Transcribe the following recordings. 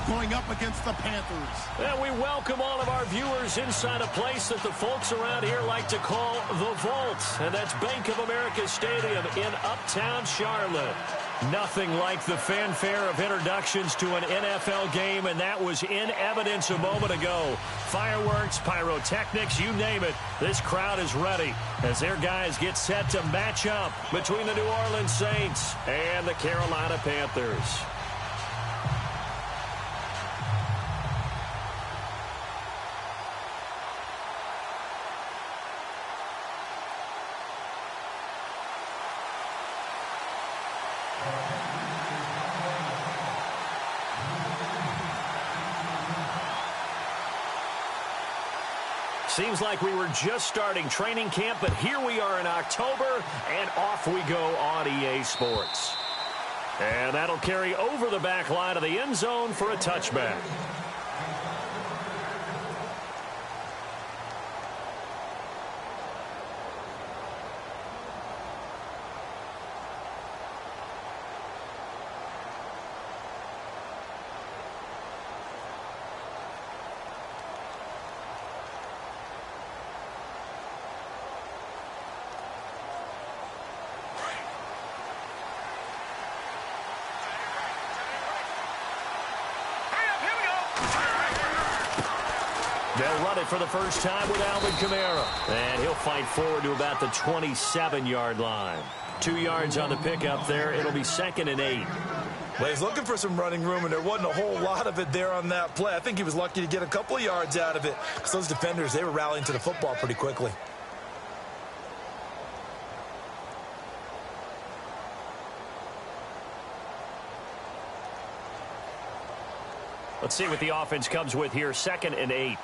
going up against the Panthers. And we welcome all of our viewers inside a place that the folks around here like to call the Vault. And that's Bank of America Stadium in Uptown Charlotte. Nothing like the fanfare of introductions to an NFL game, and that was in evidence a moment ago. Fireworks, pyrotechnics, you name it. This crowd is ready as their guys get set to match up between the New Orleans Saints and the Carolina Panthers. Seems like we were just starting training camp, but here we are in October, and off we go on EA Sports. And that'll carry over the back line of the end zone for a touchback. They'll run it for the first time with Alvin Kamara. And he'll fight forward to about the 27-yard line. 2 yards on the pickup there. It'll be 2nd and 8. Well, he's looking for some running room, and there wasn't a whole lot of it there on that play. I think he was lucky to get a couple of yards out of it because those defenders, they were rallying to the football pretty quickly. Let's see what the offense comes with here. 2nd and 8.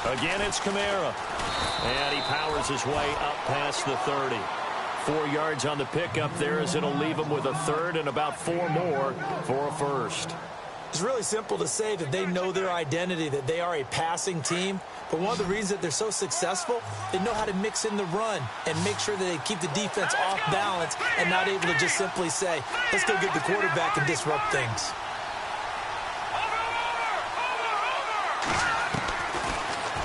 Again, it's Kamara. And he powers his way up past the 30. 4 yards on the pickup there as it'll leave him with a 3rd and about 4 more for a first. It's really simple to say that they know their identity, that they are a passing team. But one of the reasons that they're so successful, they know how to mix in the run and make sure that they keep the defense off balance and not able to just simply say, let's go get the quarterback and disrupt things.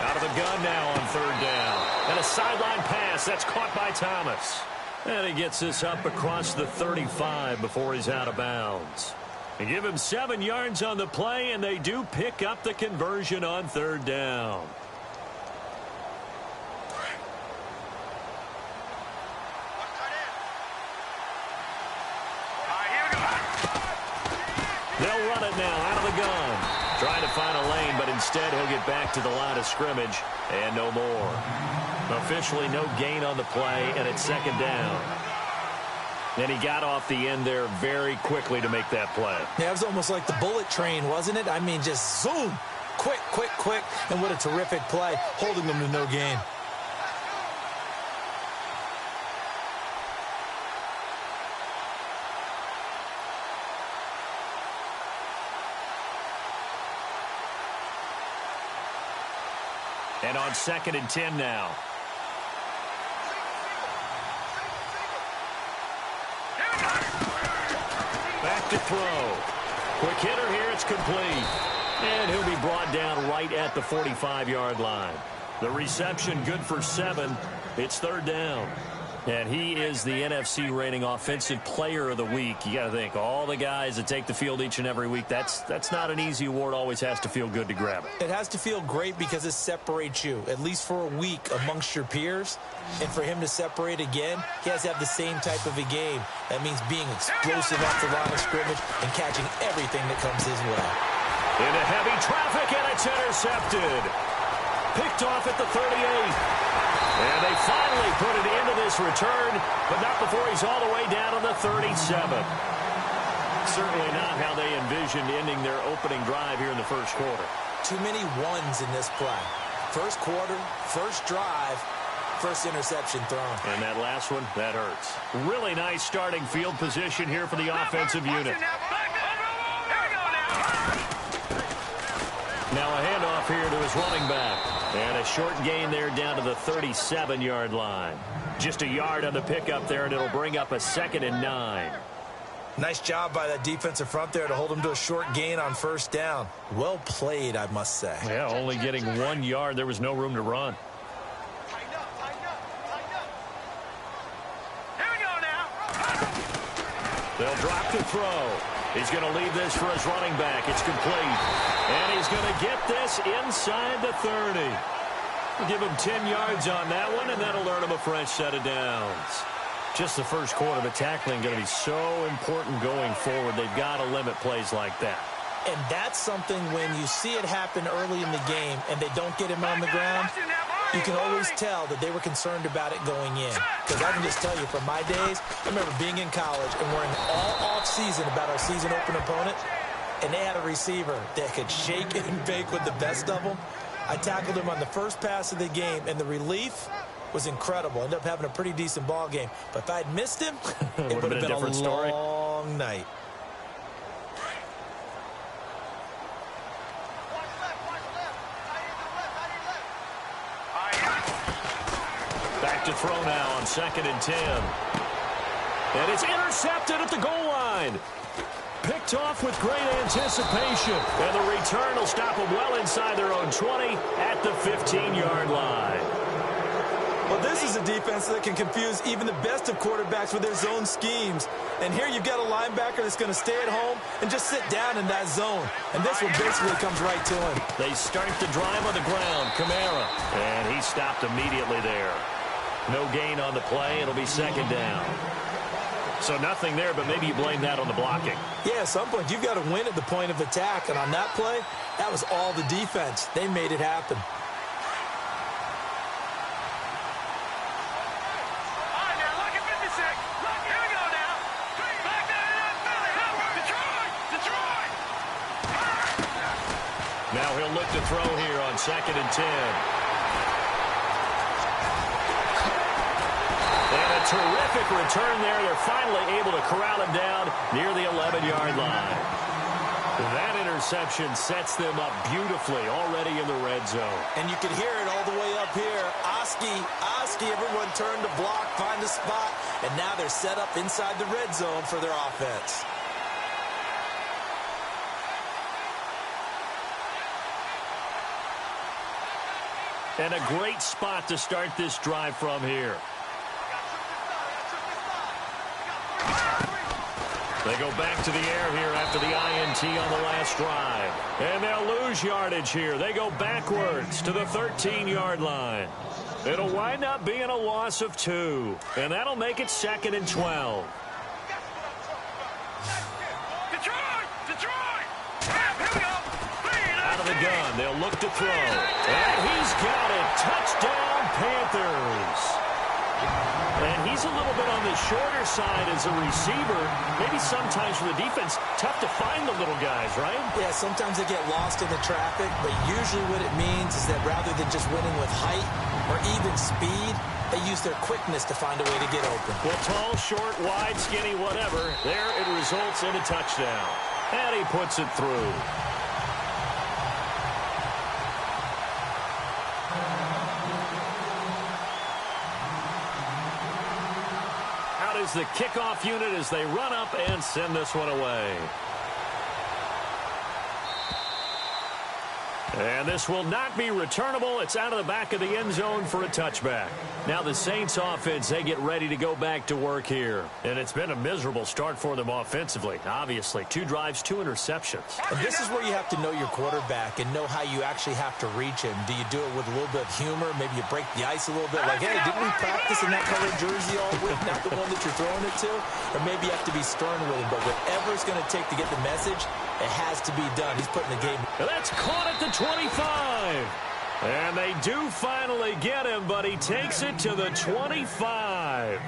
Out of the gun now on 3rd down. And a sideline pass that's caught by Thomas. And he gets this up across the 35 before he's out of bounds. They give him 7 yards on the play, and they do pick up the conversion on 3rd down. They'll run it now out of the gun. Trying to find a lane, but instead he'll get back to the line of scrimmage and no more. Officially no gain on the play, and it's 2nd down. And he got off the end there very quickly to make that play. Yeah, it was almost like the bullet train, wasn't it? I mean, just zoom. Quick, quick, quick. And what a terrific play, holding them to no gain. And on 2nd and 10 now. Back to throw. Quick hitter here. It's complete. And he'll be brought down right at the 45-yard line. The reception good for 7. It's 3rd down. And he is the NFC rating Offensive Player of the Week. You got to think, all the guys that take the field each and every week, that's not an easy award. Always has to feel good to grab it. It has to feel great because it separates you, at least for a week, amongst your peers. And for him to separate again, he has to have the same type of a game. That means being explosive off the line of scrimmage and catching everything that comes his way. Into heavy traffic, and it's intercepted. Picked off at the 38. And they finally put it into this return, but not before he's all the way down on the 37. Certainly not how they envisioned ending their opening drive here in the first quarter. Too many ones in this play. First quarter, first drive, first interception thrown. And that last one, that hurts. Really nice starting field position here for the offensive unit. Now a handoff here to his running back. And a short gain there down to the 37-yard line. Just a yard on the pickup there, and it'll bring up a 2nd and 9. Nice job by that defensive front there to hold him to a short gain on first down. Well played, I must say. Yeah, only getting 1 yard. There was no room to run. Here we go now. They'll drop the throw. He's going to leave this for his running back. It's complete. And he's going to get this inside the 30. We'll give him 10 yards on that one, and that'll earn him a fresh set of downs. Just the first quarter, but tackling going to be so important going forward. They've got to limit plays like that. And that's something when you see it happen early in the game and they don't get him on the ground, you can always tell that they were concerned about it going in. Because I can just tell you, from my days, I remember being in college and worrying all off-season about our season open opponent, and they had a receiver that could shake and bake with the best of them. I tackled him on the first pass of the game, and the relief was incredible. Ended up having a pretty decent ball game. But if I had missed him, it would have been a long night. Back to throw now on 2nd and 10. And it's intercepted at the goal line. Picked off with great anticipation. And the return will stop them well inside their own 20 at the 15-yard line. Well, this is a defense that can confuse even the best of quarterbacks with their zone schemes. And here you've got a linebacker that's going to stay at home and just sit down in that zone. And this one basically comes right to him. They start the drive on the ground. Kamara. And he stopped immediately there. No gain on the play. It'll be 2nd down. So nothing there, but maybe you blame that on the blocking. Yeah, at some point you've got to win at the point of attack. And on that play, that was all the defense. They made it happen. Now he'll look to throw here on 2nd and 10. And a terrific return there. They're finally able to corral him down near the 11-yard line. That interception sets them up beautifully already in the red zone. And you can hear it all the way up here. Oski, everyone turned to block, find a spot, and now they're set up inside the red zone for their offense. And a great spot to start this drive from here. They go back to the air here after the INT on the last drive. And they'll lose yardage here. They go backwards to the 13-yard line. It'll wind up being a loss of 2. And that'll make it 2nd and 12. Out of the gun, they'll look to throw. And he's got it. Touchdown, Panthers. And he's a little bit on the shorter side as a receiver. Maybe sometimes for the defense, tough to find the little guys, right? Yeah, sometimes they get lost in the traffic, but usually what it means is that rather than just winning with height or even speed, they use their quickness to find a way to get open. Well, tall, short, wide, skinny, whatever, there it results in a touchdown. And he puts it through. Is the kickoff unit as they run up and send this one away. And this will not be returnable. It's out of the back of the end zone for a touchback. Now the Saints offense, they get ready to go back to work here. And it's been a miserable start for them offensively. Obviously, 2 drives, 2 interceptions. And this is where you have to know your quarterback and know how you actually have to reach him. Do you do it with a little bit of humor? Maybe you break the ice a little bit. Like, hey, didn't we practice in that colored jersey all week? Not the one that you're throwing it to? Or maybe you have to be stern with him. But whatever it's going to take to get the message, it has to be done. He's putting the game. That's caught at the 25. And they do finally get him, but he takes it to the 25.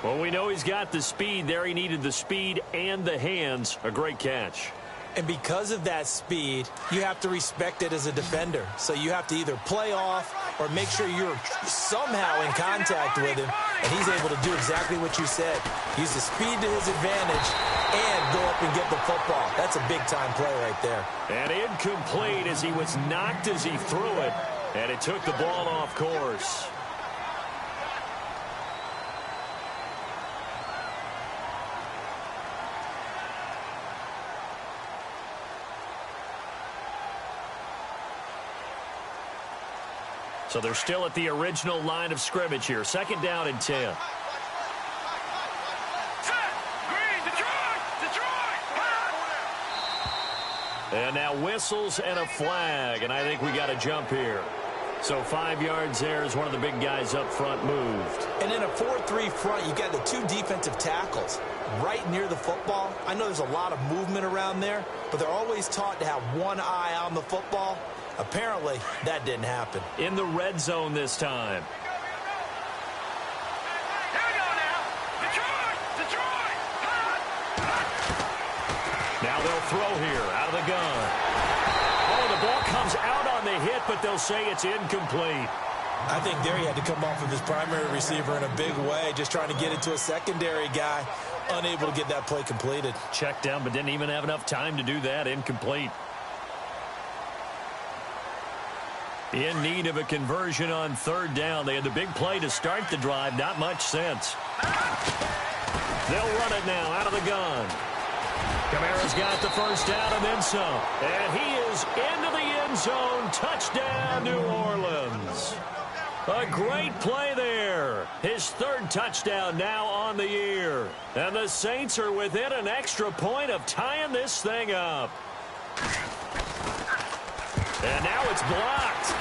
Well, we know he's got the speed there. He needed the speed and the hands. A great catch. And because of that speed, you have to respect it as a defender. So you have to either play off or make sure you're somehow in contact with him. and he's able to do exactly what you said. Use the speed to his advantage and go up and get the football. That's a big-time play right there. And incomplete as he was knocked as he threw it, and it took the ball off course. So they're still at the original line of scrimmage here. 2nd down and 10. And now whistles and a flag, and I think we got a jump here. So 5 yards there as one of the big guys up front moved. And in a 4-3 front, you got the 2 defensive tackles right near the football. I know there's a lot of movement around there, but they're always taught to have one eye on the football. Apparently, that didn't happen. In the red zone this time. Here we go now. Detroit! Now they'll throw here out of the gun. Oh, the ball comes out on the hit, but they'll say it's incomplete. I think there he had to come off of his primary receiver in a big way, just trying to get it to a secondary guy, unable to get that play completed. Checked down, but didn't even have enough time to do that. Incomplete. In need of a conversion on 3rd down. They had the big play to start the drive. Not much sense. They'll run it now out of the gun. Kamara's got the 1st down and then some. And he is into the end zone. Touchdown, New Orleans. A great play there. His 3rd touchdown now on the year. And the Saints are within an extra point of tying this thing up. And now it's blocked.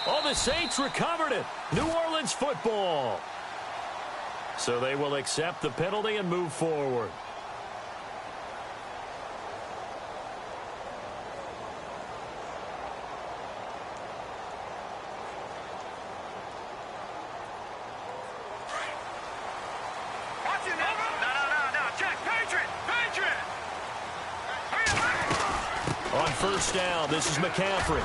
Oh, the Saints recovered it. New Orleans football. So they will accept the penalty and move forward. No. Check. Patriot. On 1st down, this is McCaffrey.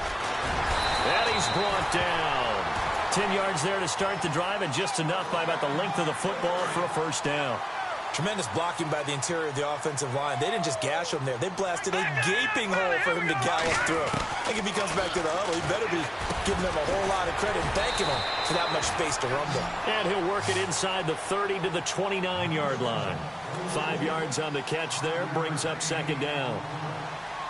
And he's brought down. 10 yards there to start the drive, and just enough by about the length of the football for a 1st down. Tremendous blocking by the interior of the offensive line. They didn't just gash him there. They blasted a gaping hole for him to gallop through. I think if he comes back to the huddle, he better be giving them a whole lot of credit and thanking them for that much space to rumble. And he'll work it inside the 30 to the 29-yard line. 5 yards on the catch there, brings up 2nd down.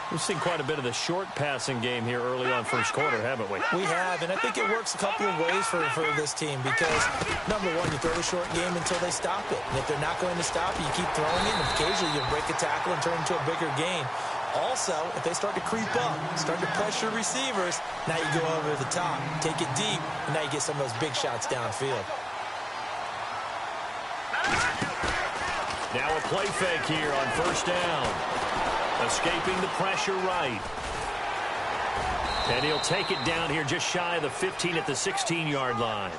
We've seen quite a bit of the short passing game here early on 1st quarter, haven't we? We have, and I think it works a couple of ways for this team because, number one, you throw the short game until they stop it. And if they're not going to stop it, you keep throwing it, and occasionally you break a tackle and turn it into a bigger gain. Also, if they start to creep up, start to pressure receivers, now you go over the top, take it deep, and now you get some of those big shots downfield. Now a play fake here on 1st down. Escaping the pressure right. And he'll take it down here just shy of the 15 at the 16-yard line.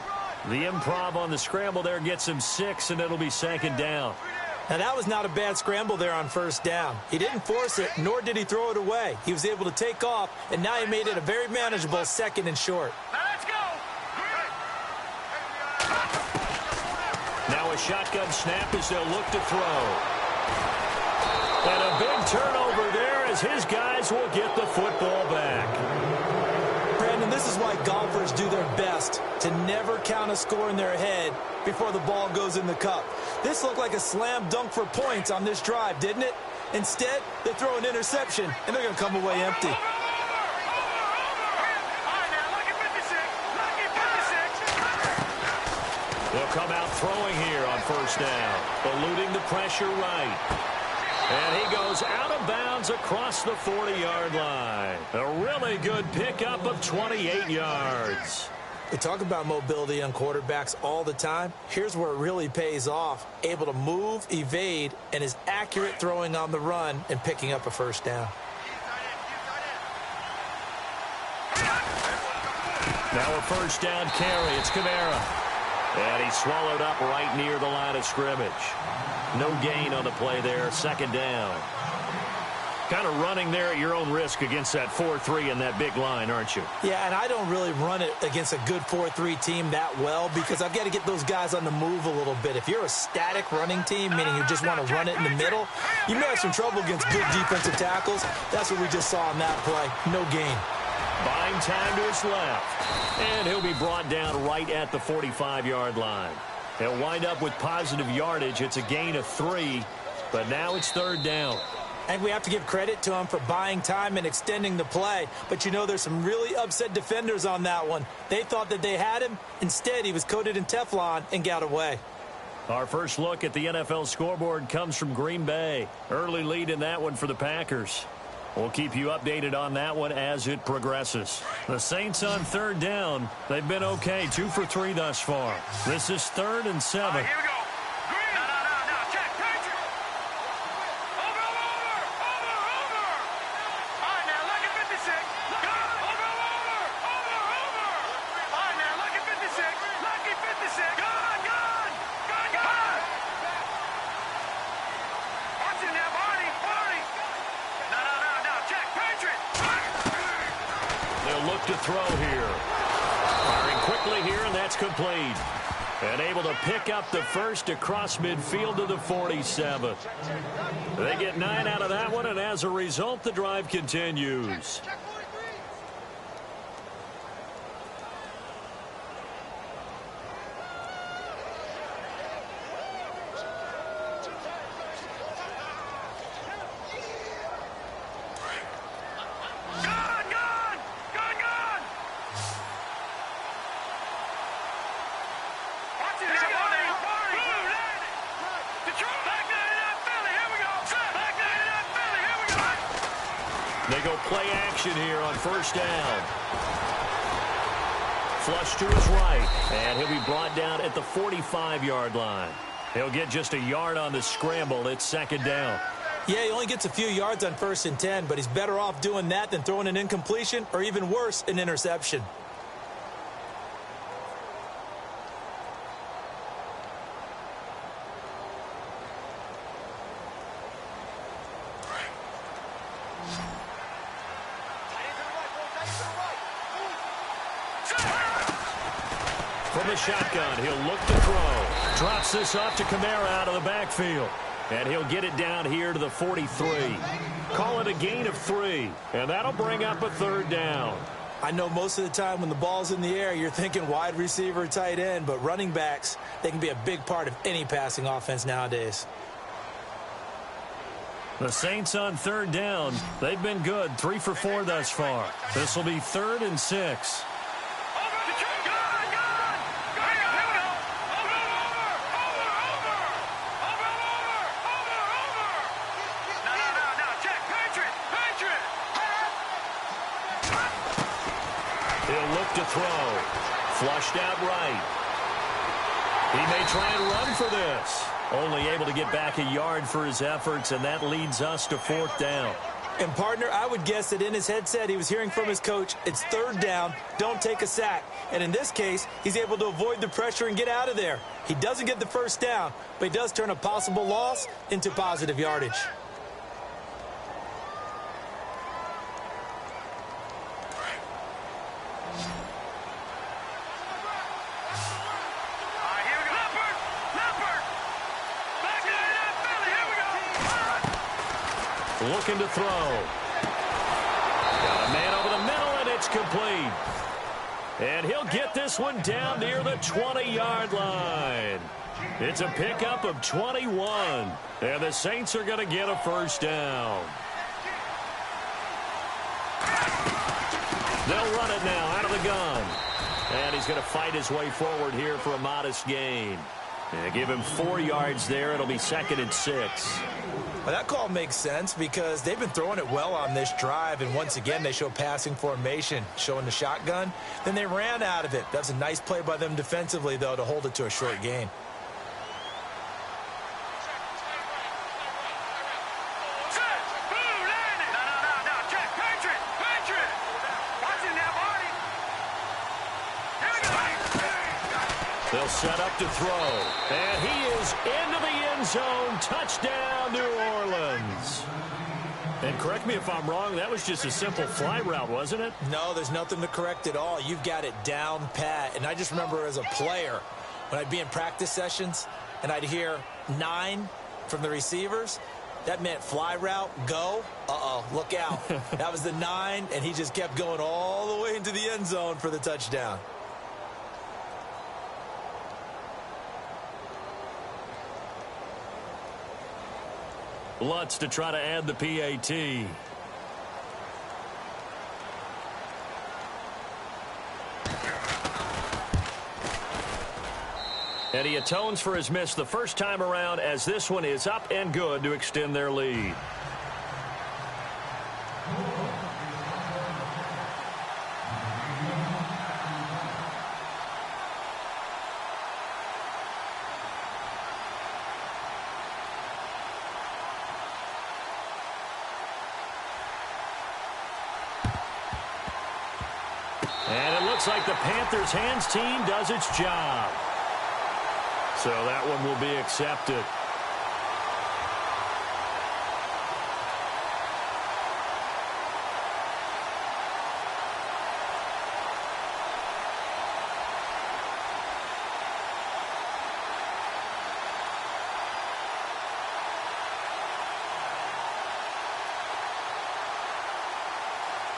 The improv on the scramble there gets him 6, and it'll be 2nd down. Now, that was not a bad scramble there on 1st down. He didn't force it, nor did he throw it away. He was able to take off, and now he made it a very manageable 2nd and short. Let's go. Now a shotgun snap as they'll look to throw. And a big turnover there as his guys will get the football back. Brandon, this is why golfers do their best to never count a score in their head before the ball goes in the cup. This looked like a slam dunk for points on this drive, didn't it? Instead, they throw an interception, and they're going to come away empty. They'll come out throwing here on 1st down, eluding the pressure right. And he goes out of bounds across the 40-yard line. A really good pickup of 28 yards. We talk about mobility on quarterbacks all the time. Here's where it really pays off. Able to move, evade, and is accurate throwing on the run and picking up a first down. Now a first down carry. It's Kamara. And he's swallowed up right near the line of scrimmage. No gain on the play there. Second down. Kind of running there at your own risk against that 4-3 and that big line, aren't you? Yeah, and I don't really run it against a good 4-3 team that well because I've got to get those guys on the move a little bit. If you're a static running team, meaning you just want to run it in the middle, you may have some trouble against good defensive tackles. That's what we just saw on that play. No gain. Buying time to his left. And he'll be brought down right at the 45-yard line. He'll wind up with positive yardage. It's a gain of 3, but now it's third down. And we have to give credit to him for buying time and extending the play. But, you know, there's some really upset defenders on that one. They thought that they had him. Instead, he was coated in Teflon and got away. Our first look at the NFL scoreboard comes from Green Bay. Early lead in that one for the Packers. We'll keep you updated on that one as it progresses. The Saints on third down. They've been okay. 2 for 3 thus far. This is 3rd and 7. Here we go. Green. No. Check. Patriot. Over. All right, now look at 56. Go. Over. All right, now look at 56. Lucky 56. Gone. Watch it now, Barney. No. Check. Patriot. They'll look to throw here. Firing quickly here, and that's complete. And able to pick up the first across midfield to the 47. They get 9 out of that one, and as a result, the drive continues. They go play action here on first down. Flush to his right, and he'll be brought down at the 45-yard line. He'll get just a yard on the scramble. It's second down. Yeah, he only gets a few yards on 1st and 10, but he's better off doing that than throwing an incompletion or even worse, an interception. From the shotgun, he'll look to throw. Drops this off to Kamara out of the backfield. And he'll get it down here to the 43. Call it a gain of 3. And that'll bring up a third down. I know most of the time when the ball's in the air, you're thinking wide receiver, tight end, but running backs, they can be a big part of any passing offense nowadays. The Saints on third down. They've been good. 3 for 4 thus far. This will be 3rd and 6. To throw. Flushed out right. He may try and run for this. Only able to get back a yard for his efforts, and that leads us to 4th down. And, partner, I would guess that in his headset he was hearing from his coach, it's 3rd down, don't take a sack. And in this case, he's able to avoid the pressure and get out of there. He doesn't get the first down, but he does turn a possible loss into positive yardage. Looking to throw. Got a man over the middle, and it's complete. And he'll get this one down near the 20-yard line. It's a pickup of 21. And the Saints are going to get a first down. They'll run it now out of the gun. And he's going to fight his way forward here for a modest gain. Yeah, give him 4 yards there. It'll be 2nd and 6. Well, that call makes sense because they've been throwing it well on this drive, and once again, they show passing formation, showing the shotgun. Then they ran out of it. That's a nice play by them defensively, though, to hold it to a short gain. They'll set up to throw. And he is into the end zone. Touchdown, New Orleans. And correct me if I'm wrong, that was just a simple fly route, wasn't it? No, there's nothing to correct at all. You've got it down pat. And I just remember as a player, when I'd be in practice sessions and I'd hear 9 from the receivers, that meant fly route, go. Uh-oh, look out. That was the 9, and he just kept going all the way into the end zone for the touchdown. Lutz to try to add the PAT. And he atones for his miss the first time around as this one is up and good to extend their lead. And it looks like the Panthers' hands team does its job. So that one will be accepted.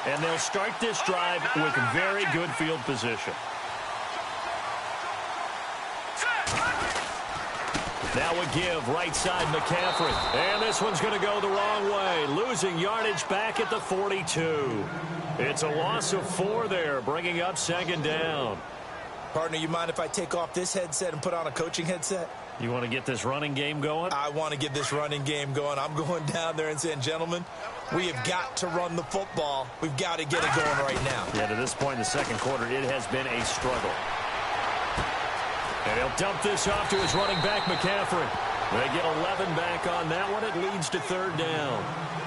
And they'll start this drive with very good field position. Now a give right side McCaffrey. And this one's going to go the wrong way. Losing yardage back at the 42. It's a loss of 4 there, bringing up 2nd down. Partner, you mind if I take off this headset and put on a coaching headset? You want to get this running game going? I want to get this running game going. I'm going down there and saying, gentlemen, we have got to run the football. We've got to get it going right now. Yeah, to this point in the second quarter, it has been a struggle. And he'll dump this off to his running back, McCaffrey. They get 11 back on that one. It leads to 3rd down.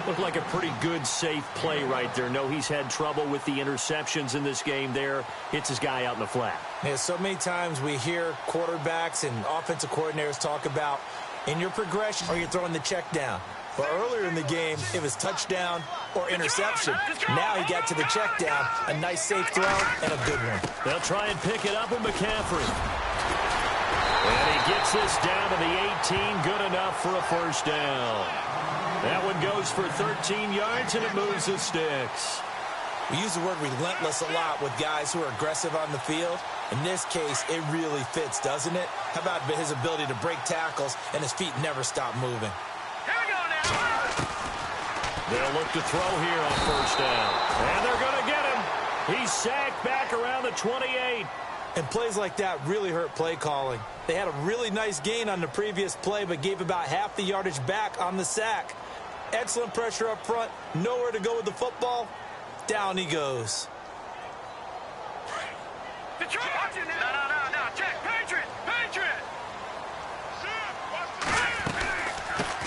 Looked like a pretty good, safe play right there. No, he's had trouble with the interceptions in this game there. Hits his guy out in the flat. Yeah, so many times we hear quarterbacks and offensive coordinators talk about in your progression or you're throwing the check down. But earlier in the game, it was touchdown or interception. Now he got to the check down, a nice safe throw, and a good one. They'll try and pick it up with McCaffrey. And he gets this down to the 18, good enough for a 1st down. That one goes for 13 yards, and it moves the sticks. We use the word relentless a lot with guys who are aggressive on the field. In this case, it really fits, doesn't it? How about his ability to break tackles and his feet never stop moving? Here we go now. They'll look to throw here on 1st down. And they're going to get him. He's sacked back around the 28. And plays like that really hurt play calling. They had a really nice gain on the previous play, but gave about half the yardage back on the sack. Excellent pressure up front. Nowhere to go with the football. Down he goes. Detroit. No. Check. Patriot.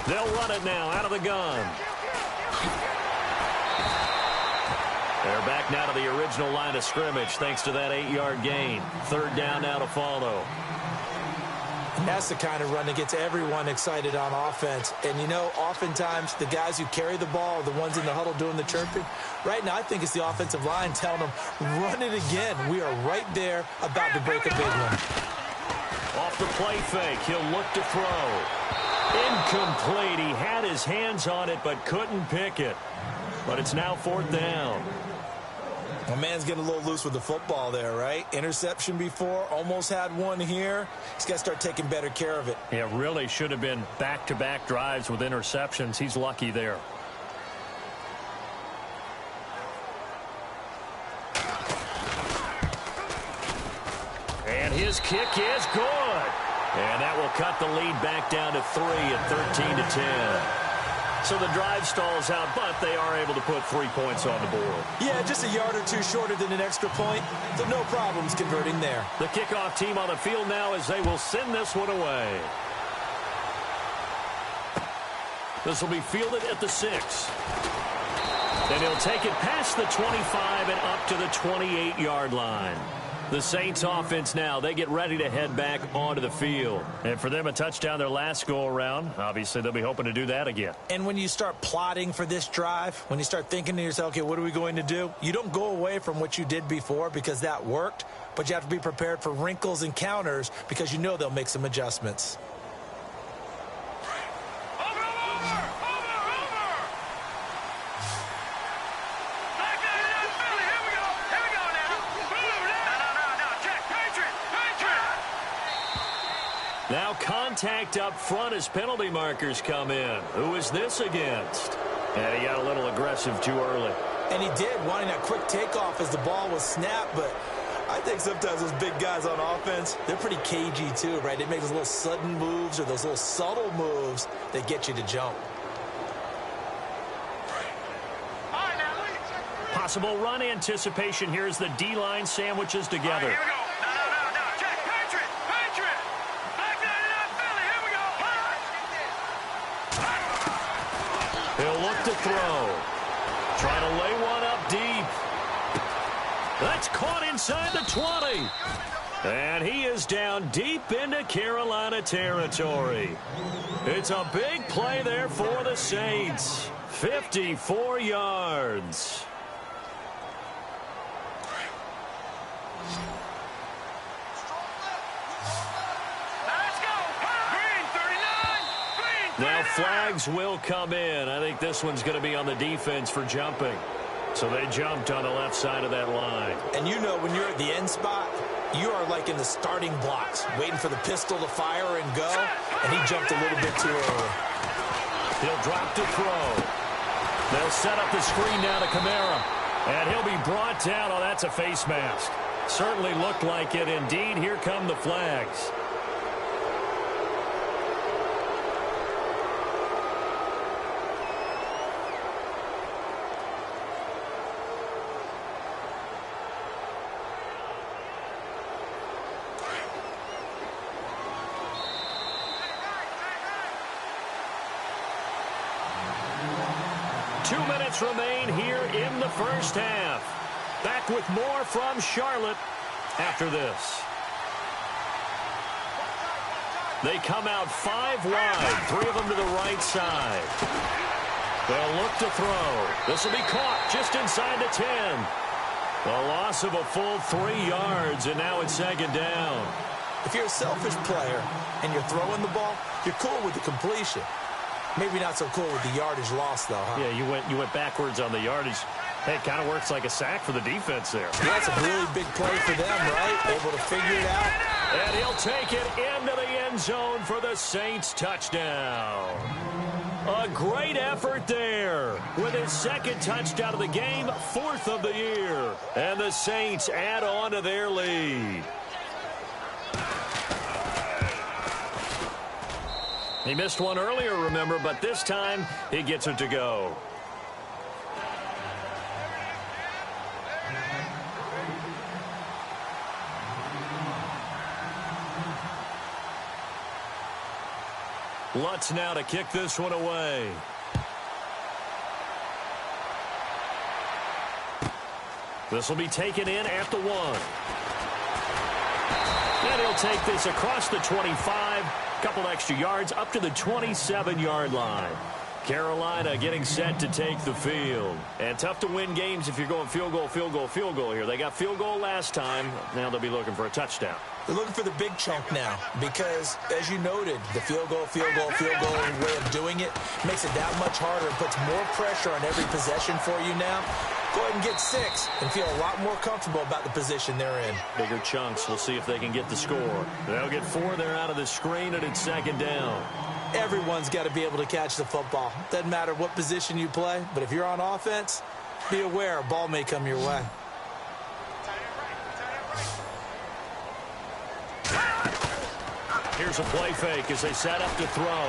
They'll run it now out of the gun. They're back now to the original line of scrimmage thanks to that 8-yard gain. 3rd down now to follow. That's the kind of run that gets everyone excited on offense. And, you know, oftentimes the guys who carry the ball are the ones in the huddle doing the chirping. Right now, I think it's the offensive line telling them, run it again. We are right there about to break a big one. Off the play fake, he'll look to throw. Incomplete. He had his hands on it but couldn't pick it. But it's now 4th down. My man's getting a little loose with the football there, right? Interception before, almost had one here. He's got to start taking better care of it. It really should have been back-to-back drives with interceptions. He's lucky there. And his kick is good. And that will cut the lead back down to 3 at 13-10. So the drive stalls out, but they are able to put 3 points on the board. Yeah, just a yard or two shorter than an extra point, so no problems converting there. The kickoff team on the field now as they will send this one away. This will be fielded at the 6. And he'll take it past the 25 and up to the 28-yard line. The Saints offense now, they get ready to head back onto the field. And for them, a touchdown their last go-around. Obviously, they'll be hoping to do that again. And when you start plotting for this drive, when you start thinking to yourself, okay, what are we going to do? You don't go away from what you did before because that worked, but you have to be prepared for wrinkles and counters because you know they'll make some adjustments. Now contact up front as penalty markers come in. Who is this against? And he got a little aggressive too early. And he did, wanting that quick takeoff as the ball was snapped, but I think sometimes those big guys on offense, they're pretty cagey too, right? They make those little sudden moves or those little subtle moves that get you to jump. Possible run anticipation here as the D-line sandwiches together. Here we go. No. Check. Patriot. Back there in Philly. Here we go. He'll look to throw. Trying to lay one up deep. That's caught inside the 20. And he is down deep into Carolina territory. It's a big play there for the Saints. 54 yards. Now flags will come in. I think this one's going to be on the defense for jumping. So they jumped on the left side of that line. And you know when you're at the end spot, you are like in the starting blocks, waiting for the pistol to fire and go, and he jumped a little bit too early. He'll drop to throw. They'll set up the screen now to Kamara. And he'll be brought down. Oh, that's a face mask. Certainly looked like it. Indeed, here come the flags. Remain here in the first half. Back with more from Charlotte after this. They come out 5 wide, 3 of them to the right side. They'll look to throw. This will be caught just inside the 10. The loss of a full 3 yards, and now it's second down. If you're a selfish player and you're throwing the ball, you're cool with the completion. Maybe not so cool with the yardage loss, though, huh? Yeah, you went backwards on the yardage. Hey, it kind of works like a sack for the defense there. Yeah, that's a really big play for them, right? Able to figure it out. And he'll take it into the end zone for the Saints touchdown. A great effort there with his second touchdown of the game, 4th of the year. And the Saints add on to their lead. He missed one earlier, remember, but this time he gets it to go. Lutz now to kick this one away. This will be taken in at the 1. And he'll take this across the 25. Couple extra yards up to the 27-yard line. Carolina getting set to take the field. And tough to win games if you're going field goal here. They got field goal last time. Now they'll be looking for a touchdown. They're looking for the big chunk now because, as you noted, the field goal way of doing it makes it that much harder. It puts more pressure on every possession for you now. Go ahead and get 6 and feel a lot more comfortable about the position they're in. Bigger chunks. We'll see if they can get the score. They'll get 4 there out of the screen, and it's second down. Everyone's got to be able to catch the football. Doesn't matter what position you play, but if you're on offense, be aware a ball may come your way. Here's a play fake as they set up to throw.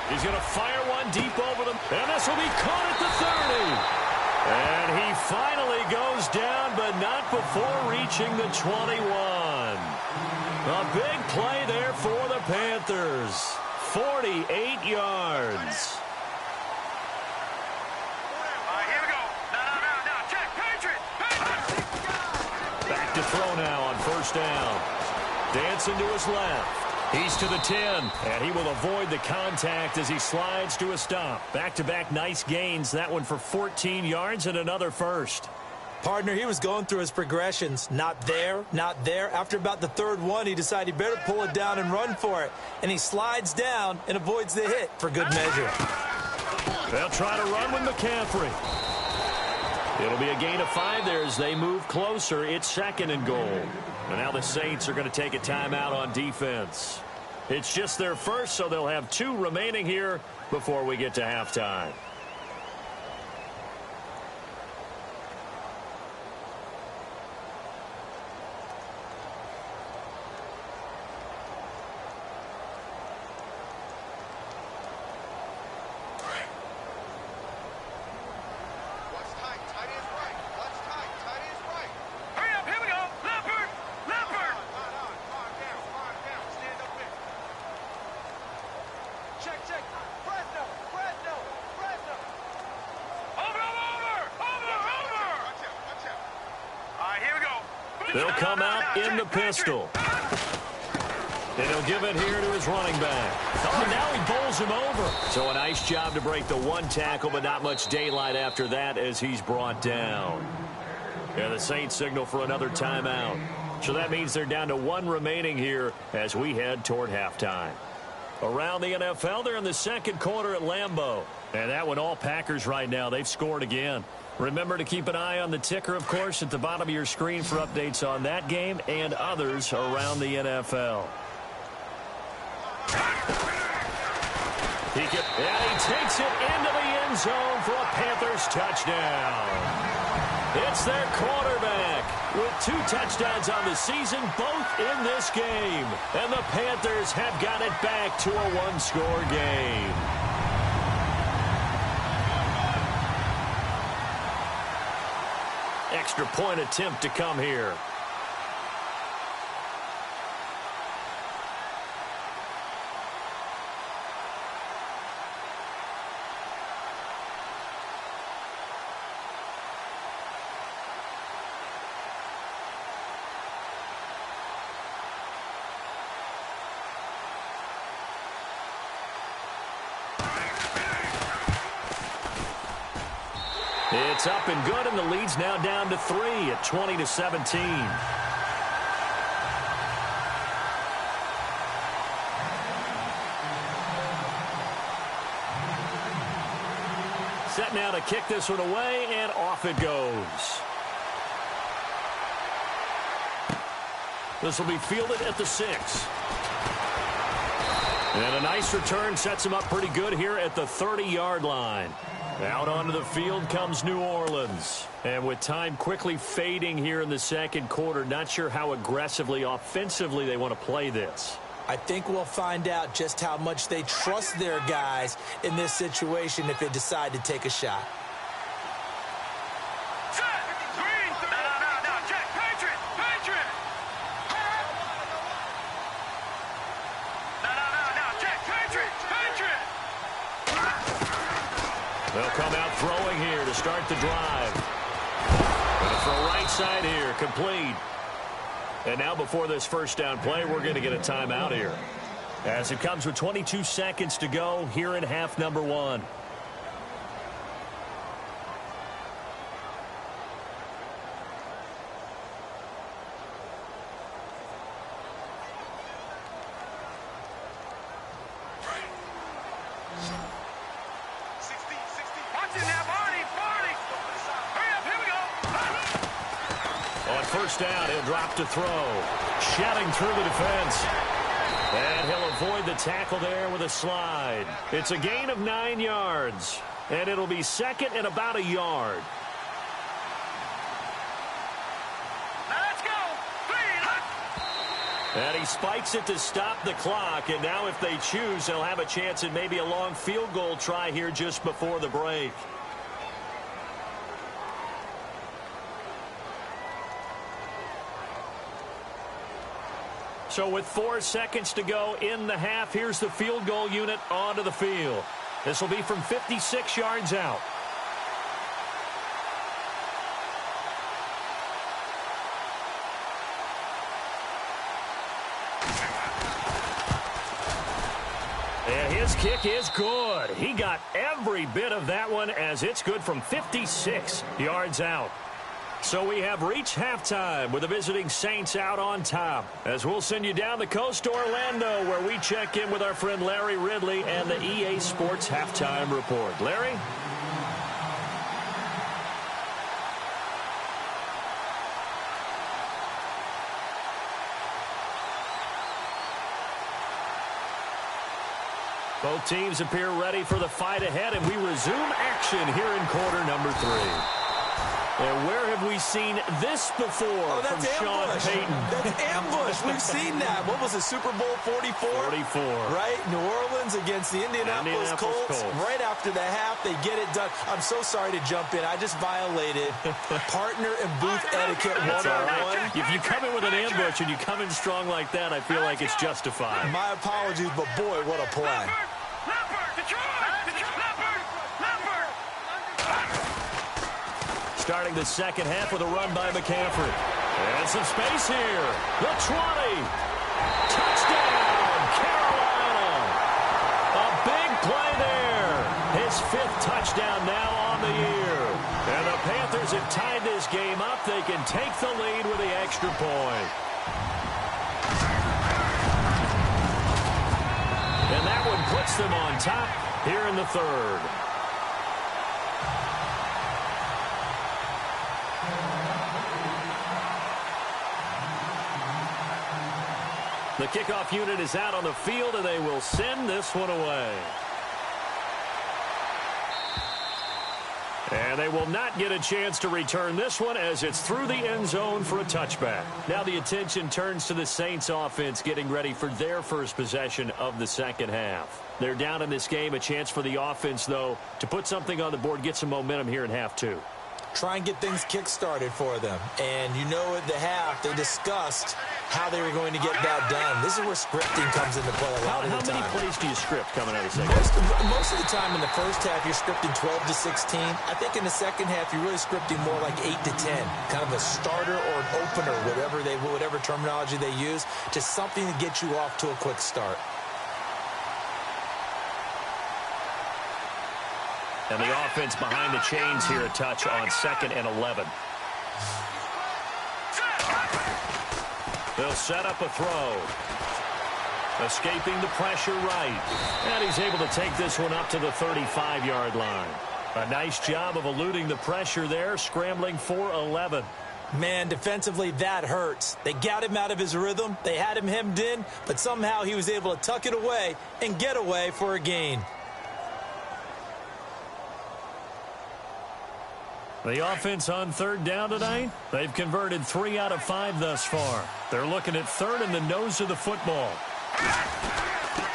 He's going to fire one deep over them, and this will be caught at the 30. And he finally goes down, but not before reaching the 21. A big play there for the Panthers. 48 yards. Here we go. No. Check. Patriot. Back to throw now on first down. Dancing to his left. He's to the 10, and he will avoid the contact as he slides to a stop. Back-to-back nice gains. That one for 14 yards and another first. Partner, he was going through his progressions. Not there, not there. After about the third one, he decided he better pull it down and run for it. And he slides down and avoids the hit for good measure. They'll try to run with McCaffrey. It'll be a gain of 5 there as they move closer. It's second and goal. And now the Saints are going to take a timeout on defense. It's just their first, so they'll have 2 remaining here before we get to halftime. They'll come out in the pistol. And he'll give it here to his running back. Oh, and now he bowls him over. So a nice job to break the 1 tackle, but not much daylight after that as he's brought down. And the Saints signal for another timeout. So that means they're down to 1 remaining here as we head toward halftime. Around the NFL, they're in the second quarter at Lambeau. And that one all Packers right now. They've scored again. Remember to keep an eye on the ticker, of course, at the bottom of your screen for updates on that game and others around the NFL. And he takes it into the end zone for a Panthers touchdown. It's their quarterback with 2 touchdowns on the season, both in this game. And the Panthers have got it back to a 1-score game. Extra point attempt to come here. It's up and good, and the lead's now down to 3 at 20-17. Set now to kick this one away, and off it goes. This will be fielded at the 6. And a nice return sets him up pretty good here at the 30-yard line. Out onto the field comes New Orleans. And with time quickly fading here in the second quarter, not sure how aggressively, offensively they want to play this. I think we'll find out just how much they trust their guys in this situation if they decide to take a shot. They'll come out throwing here to start the drive. Going to throw right side here, complete. And now before this first down play, we're going to get a timeout here. As it comes with 22 seconds to go here in half number 1. First down, he'll drop to throw. Shouting through the defense. And he'll avoid the tackle there with a slide. It's a gain of 9 yards. And it'll be second and about a yard. Let's go. And he spikes it to stop the clock, and now if they choose, they'll have a chance at maybe a long field goal try here just before the break. So with 4 seconds to go in the half, here's the field goal unit onto the field. This will be from 56 yards out. And his kick is good. He got every bit of that one as it's good from 56 yards out. So we have reached halftime with the visiting Saints out on top. As we'll send you down the coast to Orlando, where we check in with our friend Larry Ridley and the EA Sports Halftime Report. Larry? Both teams appear ready for the fight ahead, and we resume action here in quarter number 3. And where have we seen this before from Sean Payton? That's ambush. We've seen that. What was it, Super Bowl 44? 44. Right? New Orleans against the Indianapolis Colts. Right after the half, they get it done. I'm so sorry to jump in. I just violated partner and booth etiquette 101. If you come in with an ambush and you come in strong like that, I feel like it's justified. My apologies, but boy, what a play. Starting the second half with a run by McCaffrey. And some space here. The 20. Touchdown, Carolina. A big play there. His 5th touchdown now on the year. And the Panthers have tied this game up. They can take the lead with the extra point. And that one puts them on top here in the 3rd. The kickoff unit is out on the field, and they will send this one away. And they will not get a chance to return this one as it's through the end zone for a touchback. Now the attention turns to the Saints offense getting ready for their first possession of the second half. They're down in this game. A chance for the offense, though, to put something on the board, get some momentum here in half 2. Try and get things kick-started for them. And you know at the half, they discussed how they were going to get that done. This is where scripting comes into play a lot of the time. How many plays do you script coming out of the second? Most of the time in the first half, you're scripting 12 to 16. I think in the second half, you're really scripting more like 8 to 10. Kind of a starter or an opener, whatever terminology they use. Just something to get you off to a quick start. And the offense behind the chains here, a touch on 2nd and 11. They'll set up a throw. Escaping the pressure right. And he's able to take this one up to the 35-yard line. A nice job of eluding the pressure there, scrambling for 11. Man, defensively, that hurts. They got him out of his rhythm. They had him hemmed in, but somehow he was able to tuck it away and get away for a gain. The offense on 3rd down tonight, they've converted 3 out of 5 thus far. They're looking at 3rd in the nose of the football.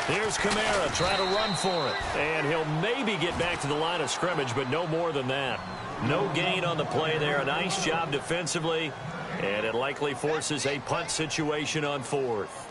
Here's Kamara trying to run for it. And he'll maybe get back to the line of scrimmage, but no more than that. No gain on the play there. A nice job defensively. And it likely forces a punt situation on 4th.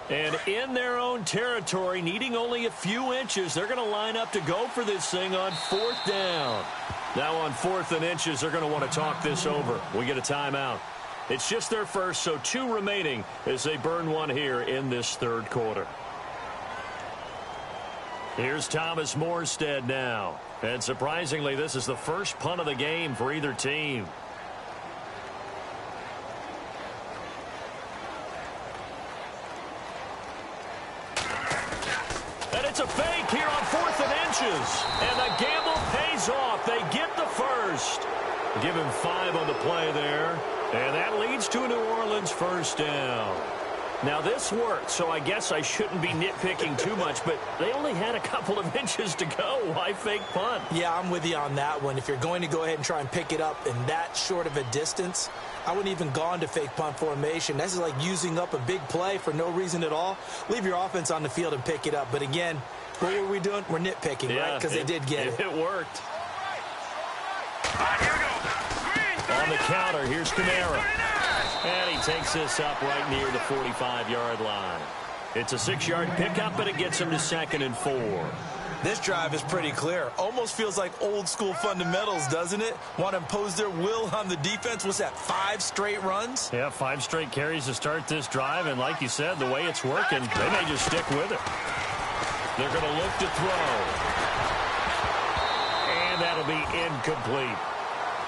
And in their own territory, needing only a few inches, they're going to line up to go for this thing on 4th down. Now on 4th and inches, they're going to want to talk this over. We get a timeout. It's just their first, so 2 remaining as they burn one here in this 3rd quarter. Here's Thomas Morstead now. And surprisingly, this is the first punt of the game for either team. And it's a fake here on 4th and inches. And the gamble pays off. They get the first. Give him 5 on the play there. And that leads to a New Orleans first down. Now, this worked, so I guess I shouldn't be nitpicking too much, but they only had a couple of inches to go. Why fake punt? Yeah, I'm with you on that one. If you're going to go ahead and try and pick it up in that short of a distance, I wouldn't even gone to fake punt formation. This is like using up a big play for no reason at all. Leave your offense on the field and pick it up. But again, what were we doing? We're nitpicking, right? Because they did get it. It worked. On the counter, here's Kamara. And he takes this up right near the 45-yard line. It's a 6-yard pickup, and it gets him to 2nd and 4. This drive is pretty clear. Almost feels like old-school fundamentals, doesn't it? Want to impose their will on the defense. What's that, 5 straight runs? Yeah, 5 straight carries to start this drive, and like you said, the way it's working, they may just stick with it. They're going to look to throw. And that'll be incomplete.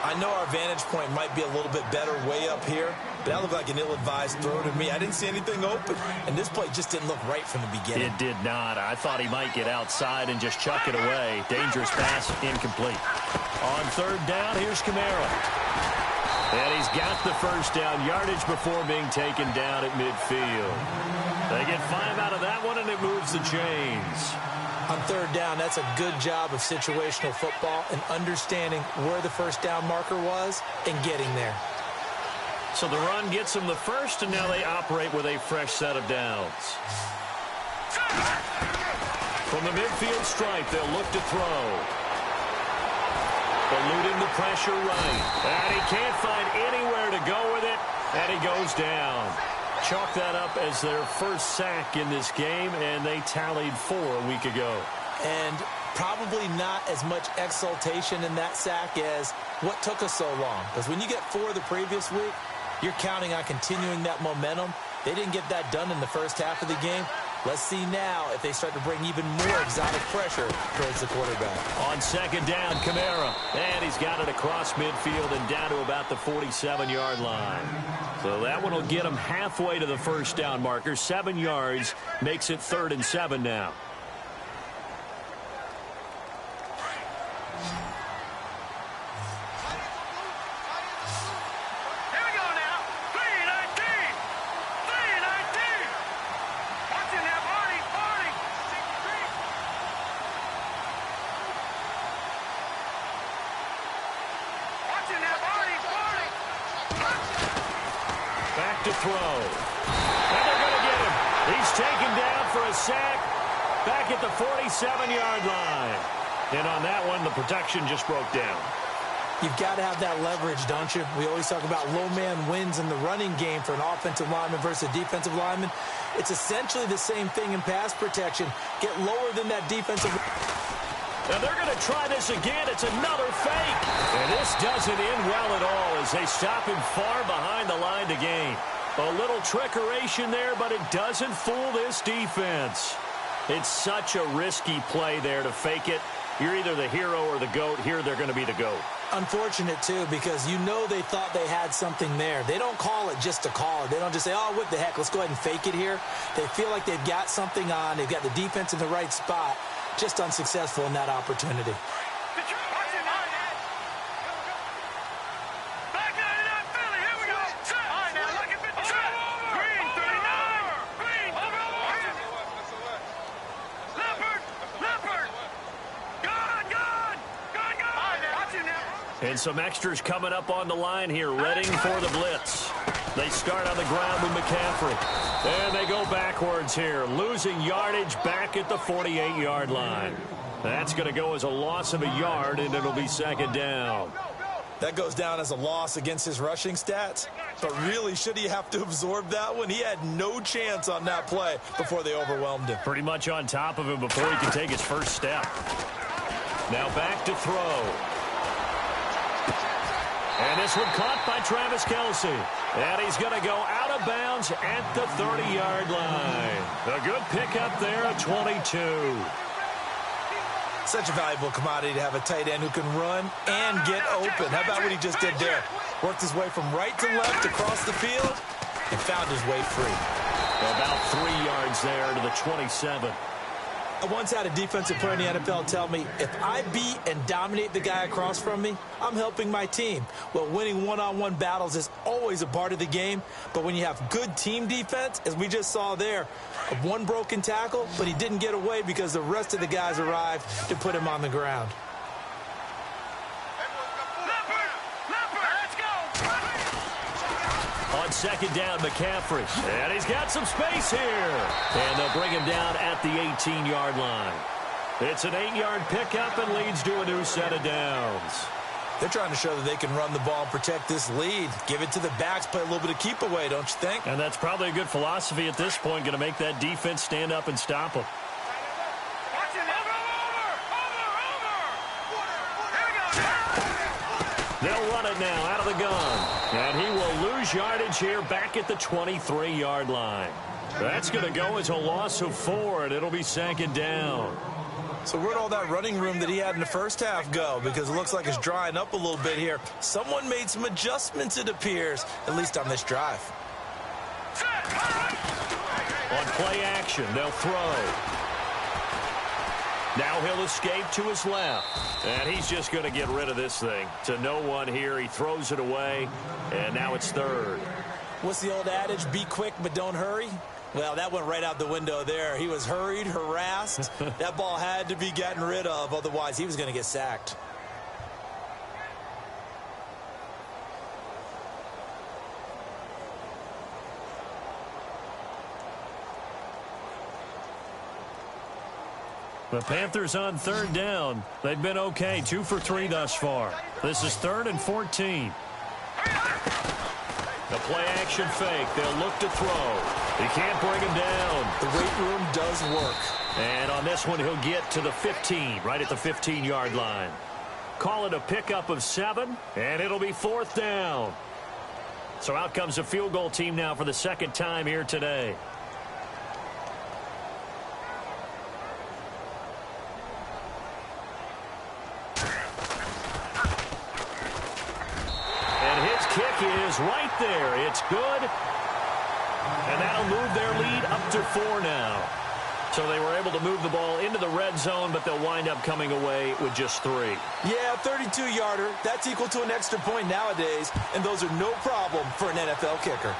I know our vantage point might be a little bit better way up here, but that looked like an ill-advised throw to me. I didn't see anything open, and this play just didn't look right from the beginning. It did not. I thought he might get outside and just chuck it away. Dangerous pass, incomplete. On 3rd down, here's Kamara. And he's got the first down yardage before being taken down at midfield. They get 5 out of that one, and it moves the chains. On 3rd down, that's a good job of situational football and understanding where the first down marker was and getting there. So the run gets them the first, and now they operate with a fresh set of downs. From the midfield stripe, they'll look to throw. Eluding the pressure right. And he can't find anywhere to go with it, and he goes down. Chalk that up as their first sack in this game, and they tallied 4 a week ago. And probably not as much exultation in that sack as what took us so long. Because when you get 4 the previous week, you're counting on continuing that momentum. They didn't get that done in the first half of the game. Let's see now if they start to bring even more exotic pressure towards the quarterback. On 2nd down, Kamara. And he's got it across midfield and down to about the 47-yard line. So that one will get him halfway to the first down marker. 7 yards makes it 3rd and 7 now. Back to throw. And they're going to get him. He's taken down for a sack back at the 47-yard line. And on that one, the protection just broke down. You've got to have that leverage, don't you? We always talk about low man wins in the running game for an offensive lineman versus a defensive lineman. It's essentially the same thing in pass protection. Get lower than that defensive. And they're going to try this again. It's another fake. And this doesn't end well at all as they stop him far behind the line to gain. A little trickeration there, but it doesn't fool this defense. It's such a risky play there to fake it. You're either the hero or the GOAT. Here they're going to be the GOAT. Unfortunate, too, because you know they thought they had something there. They don't call it just to call it. They don't just say, oh, what the heck, let's go ahead and fake it here. They feel like they've got something on. They've got the defense in the right spot. Just unsuccessful in that opportunity. And some extras coming up on the line here, readying for the blitz. They start on the ground with McCaffrey. And they go backwards here, losing yardage back at the 48-yard line. That's going to go as a loss of a yard, and it'll be 2nd down. That goes down as a loss against his rushing stats. But really, should he have to absorb that one? He had no chance on that play before they overwhelmed him. Pretty much on top of him before he could take his first step. Now back to throw. And this one caught by Travis Kelce. And he's going to go out of bounds at the 30-yard line. A good pickup there at 22. Such a valuable commodity to have a tight end who can run and get open. How about what he just did there? Worked his way from right to left across the field and found his way free. About 3 yards there to the 27. I once had a defensive player in the NFL tell me, if I beat and dominate the guy across from me, I'm helping my team. Well, winning one-on-one battles is always a part of the game, but when you have good team defense, as we just saw there, one broken tackle, but he didn't get away because the rest of the guys arrived to put him on the ground. On second down, McCaffrey. And he's got some space here. And they'll bring him down at the 18-yard line. It's an 8-yard pickup and leads to a new set of downs. They're trying to show that they can run the ball and protect this lead. Give it to the backs, play a little bit of keep away, don't you think? And that's probably a good philosophy at this point, going to make that defense stand up and stop them. They'll run it now out of the gun. And he will lose yardage here back at the 23-yard line. That's going to go as a loss of 4, and it'll be second down. So where'd all that running room that he had in the first half go? Because it looks like it's drying up a little bit here. Someone made some adjustments, it appears, at least on this drive. On play action, they'll throw. Now he'll escape to his left. And he's just going to get rid of this thing. To no one here. He throws it away. And now it's third. What's the old adage? Be quick, but don't hurry. Well, that went right out the window there. He was hurried, harassed. That ball had to be gotten rid of. Otherwise, he was going to get sacked. The Panthers on third down. They've been okay, 2 for 3 thus far. This is 3rd and 14. The play action fake. They'll look to throw. He can't bring him down. The weight room does work. And on this one, he'll get to the 15, right at the 15-yard line. Call it a pickup of 7, and it'll be 4th down. So out comes a field goal team now for the second time here today. Kick is right there. It's good. And that'll move their lead up to 4 now. So they were able to move the ball into the red zone, but they'll wind up coming away with just 3. Yeah, 32-yarder. That's equal to an extra point nowadays, and those are no problem for an NFL kicker.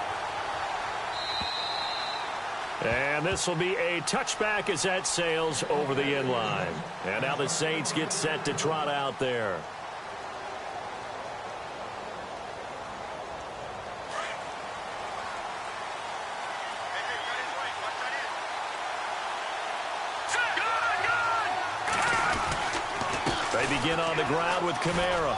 And this will be a touchback as that sails over the end line. And now the Saints get set to trot out there. Begin on the ground with Kamara.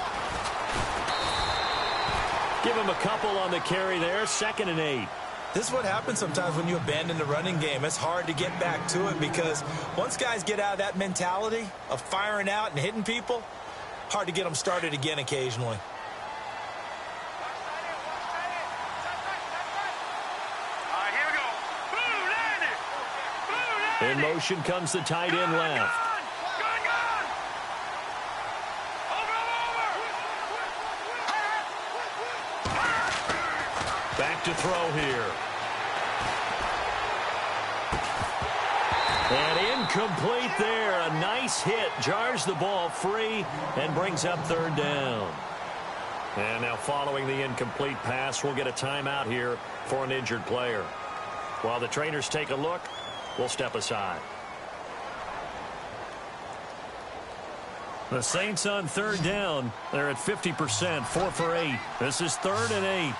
Give him a couple on the carry there. 2nd and 8. This is what happens sometimes when you abandon the running game. It's hard to get back to it because once guys get out of that mentality of firing out and hitting people, hard to get them started again occasionally. In motion comes the tight end left. Back to throw here. And incomplete there. A nice hit. Jars the ball free and brings up 3rd down. And now following the incomplete pass, we'll get a timeout here for an injured player. While the trainers take a look, we'll step aside. The Saints on 3rd down. They're at 50%, 4 for 8. This is 3rd and 8.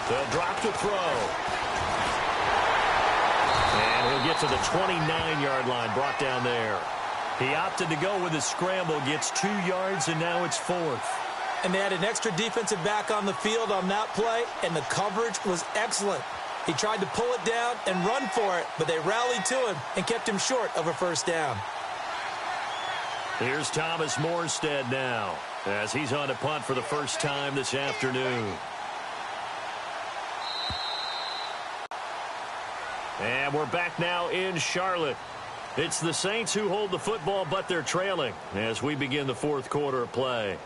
They'll drop to throw. And he'll get to the 29-yard line, brought down there. He opted to go with a scramble, gets 2 yards, and now it's 4th. And they had an extra defensive back on the field on that play, and the coverage was excellent. He tried to pull it down and run for it, but they rallied to him and kept him short of a 1st down. Here's Thomas Morstead now, as he's on to punt for the first time this afternoon. And we're back now in Charlotte. It's the Saints who hold the football, but they're trailing as we begin the 4th quarter of play.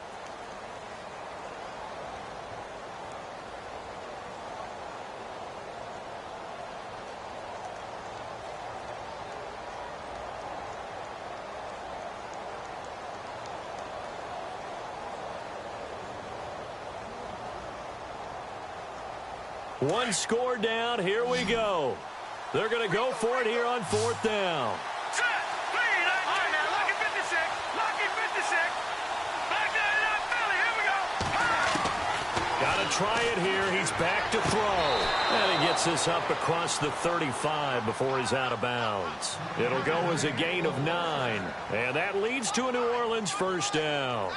One score down. Here we go. They're going to go for it here on 4th down. Set. Lead. All right, now, lucky 56. Lucky 56. Back to that Philly. Here we go. Got to try it here. He's back to throw. And he gets this up across the 35 before he's out of bounds. It'll go as a gain of 9. And that leads to a New Orleans first down.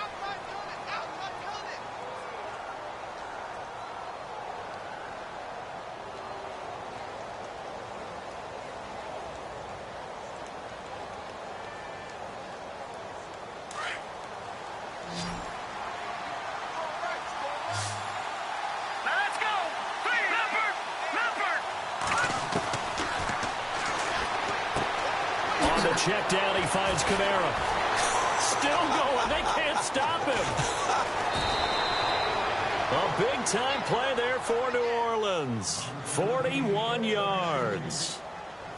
Check down, he finds Kamara. Still going, they can't stop him. A big-time play there for New Orleans. 41 yards.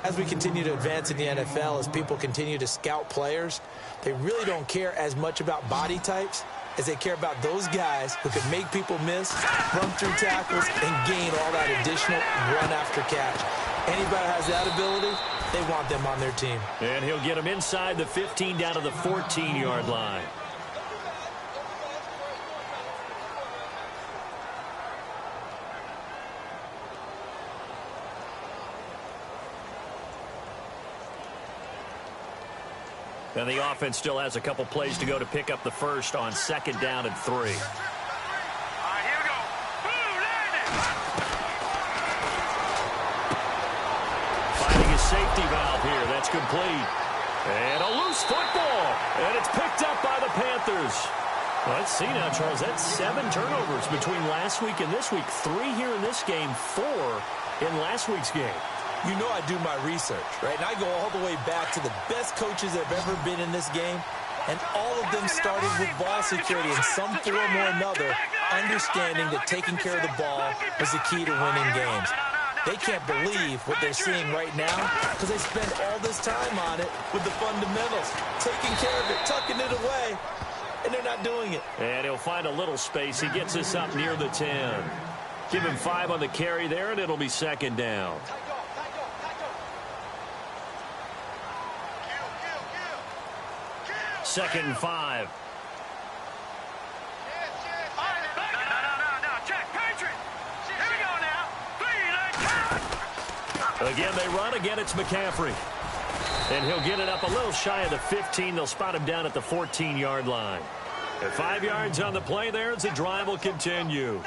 As we continue to advance in the NFL, as people continue to scout players, they really don't care as much about body types as they care about those guys who can make people miss, run through tackles, and gain all that additional run after catch. Anybody has that ability, they want them on their team. And he'll get them inside the 15 down to the 14-yard line. And the offense still has a couple plays to go to pick up the first on 2nd down and 3. Safety valve here. That's complete. And a loose football. And it's picked up by the Panthers. Well, let's see now, Charles. That's 7 turnovers between last week and this week. 3 here in this game, 4 in last week's game. You know I do my research, right? And I go all the way back to the best coaches that have ever been in this game. And all of them started with ball security in some form or another, understanding that taking care of the ball was the key to winning games. They can't believe what they're seeing right now because they spend all this time on it with the fundamentals, taking care of it, tucking it away, and they're not doing it. And he'll find a little space. He gets this up near the 10. Give him 5 on the carry there, and it'll be 2nd down. Second and 5. Again, they run. Again, it's McCaffrey. And he'll get it up a little shy of the 15. They'll spot him down at the 14-yard line. And 5 yards on the play there as the drive will continue.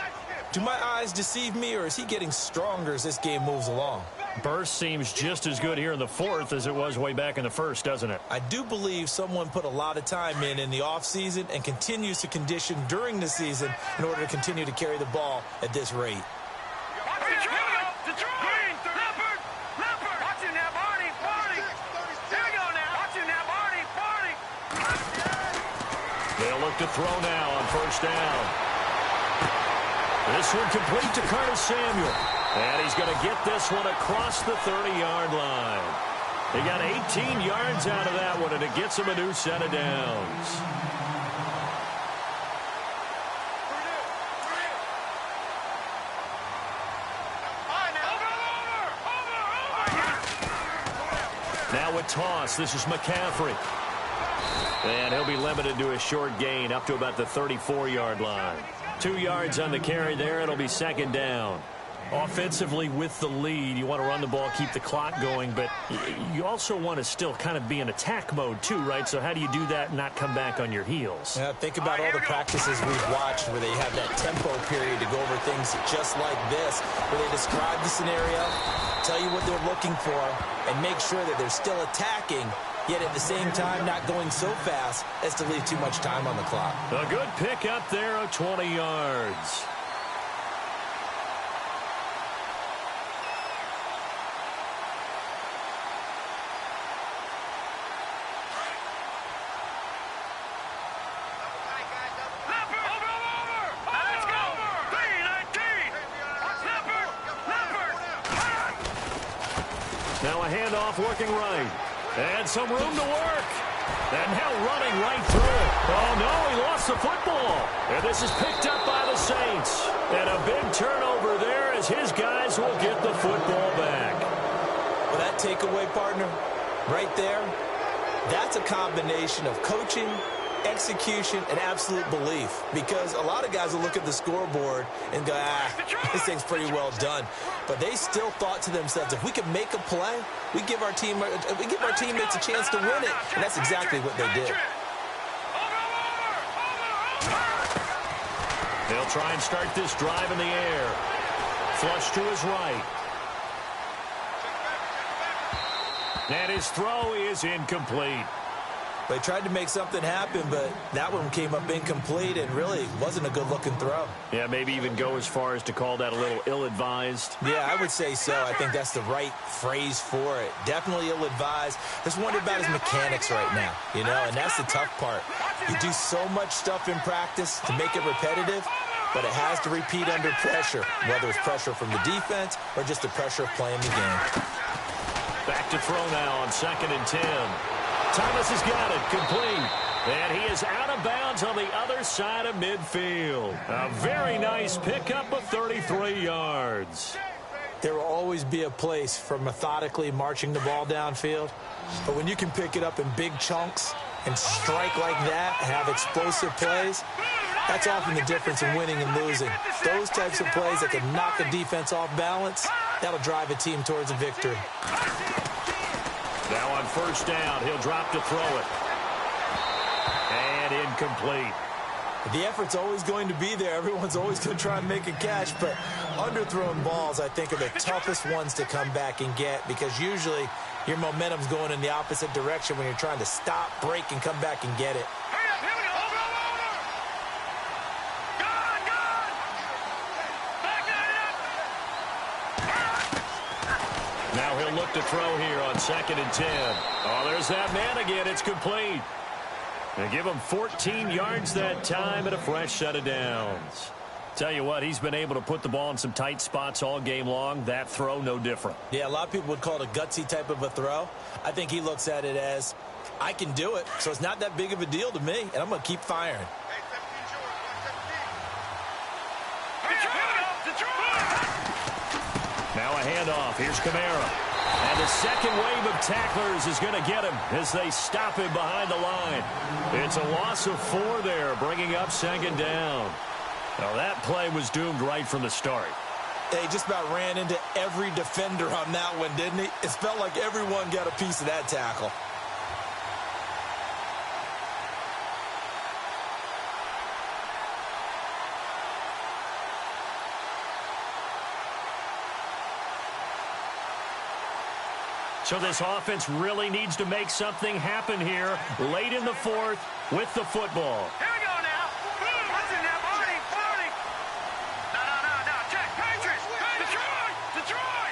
Do my eyes deceive me, or is he getting stronger as this game moves along? Burst seems just as good here in the 4th as it was way back in the 1st, doesn't it? I do believe someone put a lot of time in the offseason and continues to condition during the season in order to continue to carry the ball at this rate. They'll look to throw now on 1st down. This one complete to Curtis Samuel. And he's going to get this one across the 30-yard line. He got 18 yards out of that one, and it gets him a new set of downs. Now a toss. This is McCaffrey. And he'll be limited to a short gain up to about the 34-yard line. 2 yards on the carry there. It'll be 2nd down. Offensively with the lead, you want to run the ball, keep the clock going, but you also want to still kind of be in attack mode too, right? So how do you do that and not come back on your heels? Yeah, think about all the practices we've watched where they have that tempo period to go over things just like this, where they describe the scenario, tell you what they're looking for, and make sure that they're still attacking, yet at the same time not going so fast as to leave too much time on the clock. A good pick up there of 20 yards. Now a handoff working right. And some room to work. And now running right through it. Oh, no, he lost the football. And this is picked up by the Saints. And a big turnover there as his guy takeaway, partner, right there, that's a combination of coaching, execution, and absolute belief. Because a lot of guys will look at the scoreboard and go, this thing's pretty well done. But they still thought to themselves, if we can make a play, we give our teammates a chance to win it. And that's exactly what they did. They'll try and start this drive in the air. Flush to his right. And his throw is incomplete. They tried to make something happen, but that one came up incomplete and really wasn't a good-looking throw. Yeah, maybe even go as far as to call that a little ill-advised. Yeah, I would say so. I think that's the right phrase for it. Definitely ill-advised. Just wonder about his mechanics right now, you know, and that's the tough part. You do so much stuff in practice to make it repetitive, but it has to repeat under pressure, whether it's pressure from the defense or just the pressure of playing the game. Back to throw now on 2nd and 10. Thomas has got it, complete. And he is out of bounds on the other side of midfield. A very nice pickup of 33 yards. There will always be a place for methodically marching the ball downfield. But when you can pick it up in big chunks and strike like that, have explosive plays, that's often the difference in winning and losing. Those types of plays that can knock a defense off balance, that'll drive a team towards a victory. Now on 1st down, he'll drop to throw it. And incomplete. The effort's always going to be there. Everyone's always going to try and make a catch, but underthrown balls, I think, are the toughest ones to come back and get because usually your momentum's going in the opposite direction when you're trying to stop, break, and come back and get it. Now he'll look to throw here on 2nd and 10. Oh, there's that man again. It's complete. They give him 14 yards that time and a fresh set of downs. Tell you what, he's been able to put the ball in some tight spots all game long. That throw, no different. Yeah, a lot of people would call it a gutsy type of a throw. I think he looks at it as, I can do it, so it's not that big of a deal to me, and I'm going to keep firing. Now a handoff. Here's Kamara. And the second wave of tacklers is going to get him as they stop him behind the line. It's a loss of 4 there, bringing up 2nd down. Now that play was doomed right from the start. He just about ran into every defender on that one, didn't he? It felt like everyone got a piece of that tackle. So this offense really needs to make something happen here late in the 4th with the football. Here we go now. What's in there, Barney? Barney. No. Check. Patriots. Detroit.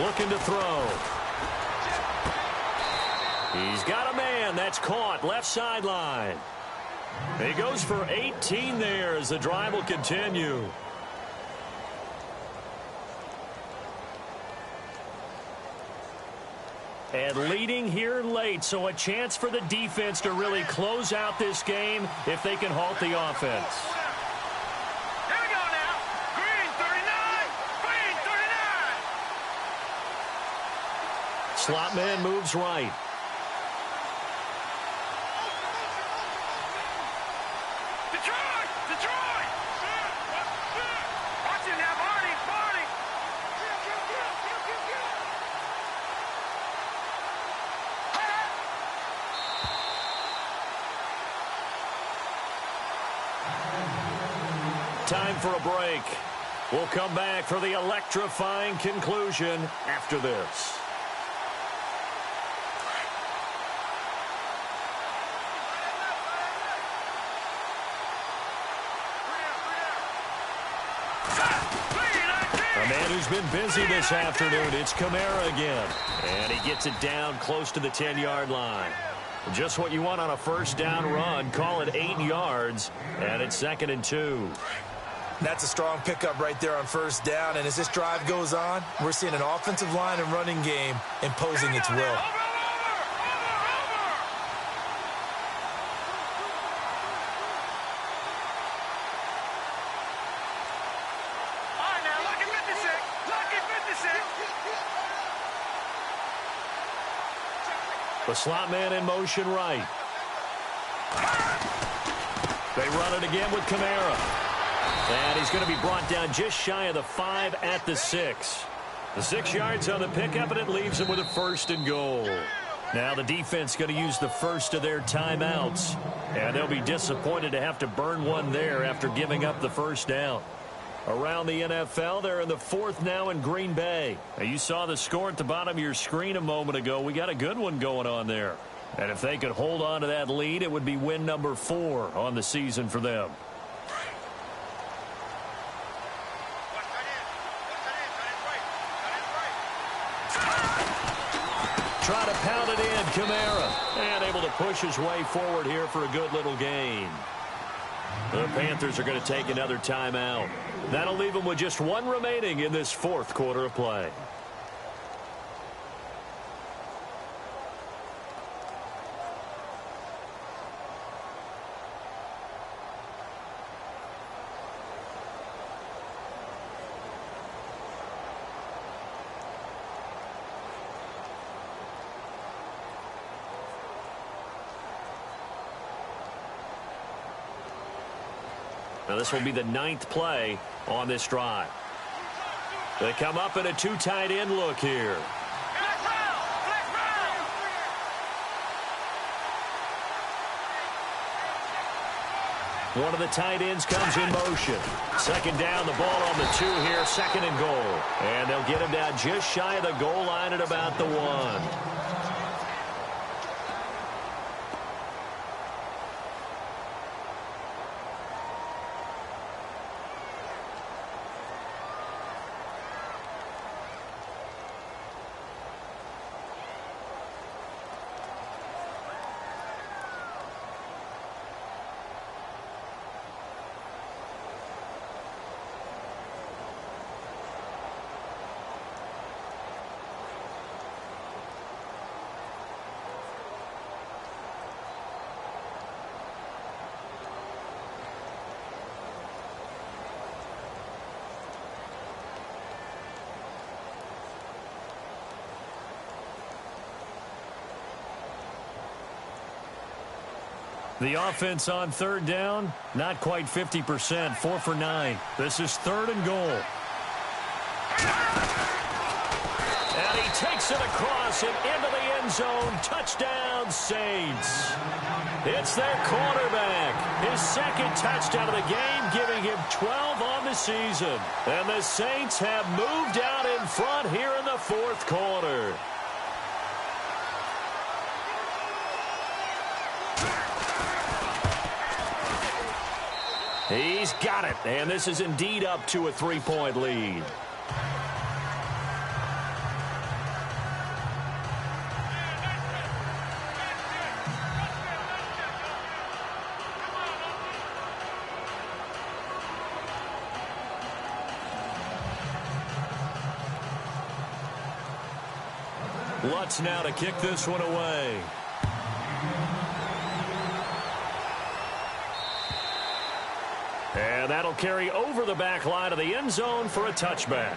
Looking to throw. He's got a man. That's caught. Left sideline. He goes for 18 there as the drive will continue. And leading here late, so a chance for the defense to really close out this game if they can halt the offense. Here we go now. Green 39. Slot man moves right. Detroit. Watch it now, Barney. Time for a break. We'll come back for the electrifying conclusion after this. A man who's been busy this afternoon, it's Kamara again. And he gets it down close to the 10-yard line. Just what you want on a 1st down run. Call it 8 yards, and it's 2nd and 2. That's a strong pickup right there on 1st down, and as this drive goes on, we're seeing an offensive line and running game imposing its will. All right, now, lucky 56. The slot man in motion right. They run it again with Kamara. And he's going to be brought down just shy of the 5 at the 6. The 6 yards on the pickup, and it leaves him with a 1st and goal. Now the defense going to use the first of their timeouts. And they'll be disappointed to have to burn one there after giving up the 1st down. Around the NFL, they're in the 4th now in Green Bay. Now, you saw the score at the bottom of your screen a moment ago. We got a good one going on there. And if they could hold on to that lead, it would be win number 4 on the season for them. Try to pound it in, Kamara. And able to push his way forward here for a good little gain. The Panthers are going to take another timeout. That'll leave them with just 1 remaining in this 4th quarter of play. Now this will be the 9th play on this drive. They come up in a 2 tight end look here. One of the tight ends comes in motion. 2nd down, the ball on the 2 here, 2nd and goal. And they'll get him down just shy of the goal line at about the 1. The offense on 3rd down, not quite 50%, 4 for 9. This is 3rd and goal. And he takes it across and into the end zone. Touchdown, Saints. It's their quarterback. His 2nd touchdown of the game, giving him 12 on the season. And the Saints have moved out in front here in the 4th quarter. He's got it, and this is indeed up to a 3-point lead. Lutz now to kick this one away. And that'll carry over the back line of the end zone for a touchback.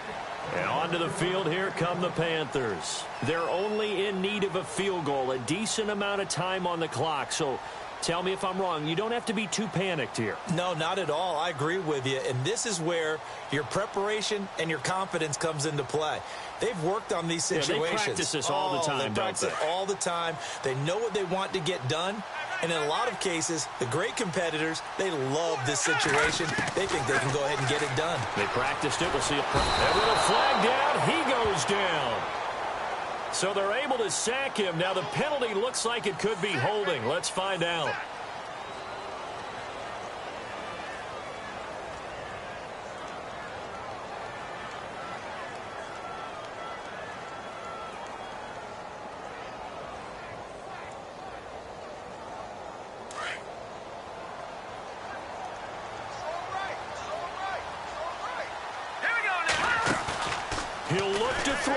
And onto the field here come the Panthers. They're only in need of a field goal, a decent amount of time on the clock. So tell me if I'm wrong. You don't have to be too panicked here. No, not at all. I agree with you. And this is where your preparation and your confidence comes into play. They've worked on these situations. Yeah, they practice this all the time, They practice it all the time. They know what they want to get done. And in a lot of cases, the great competitors, they love this situation. They think they can go ahead and get it done. They practiced it. We'll see it. And with a flag down, he goes down. So they're able to sack him. Now the penalty looks like it could be holding. Let's find out. He'll look to throw.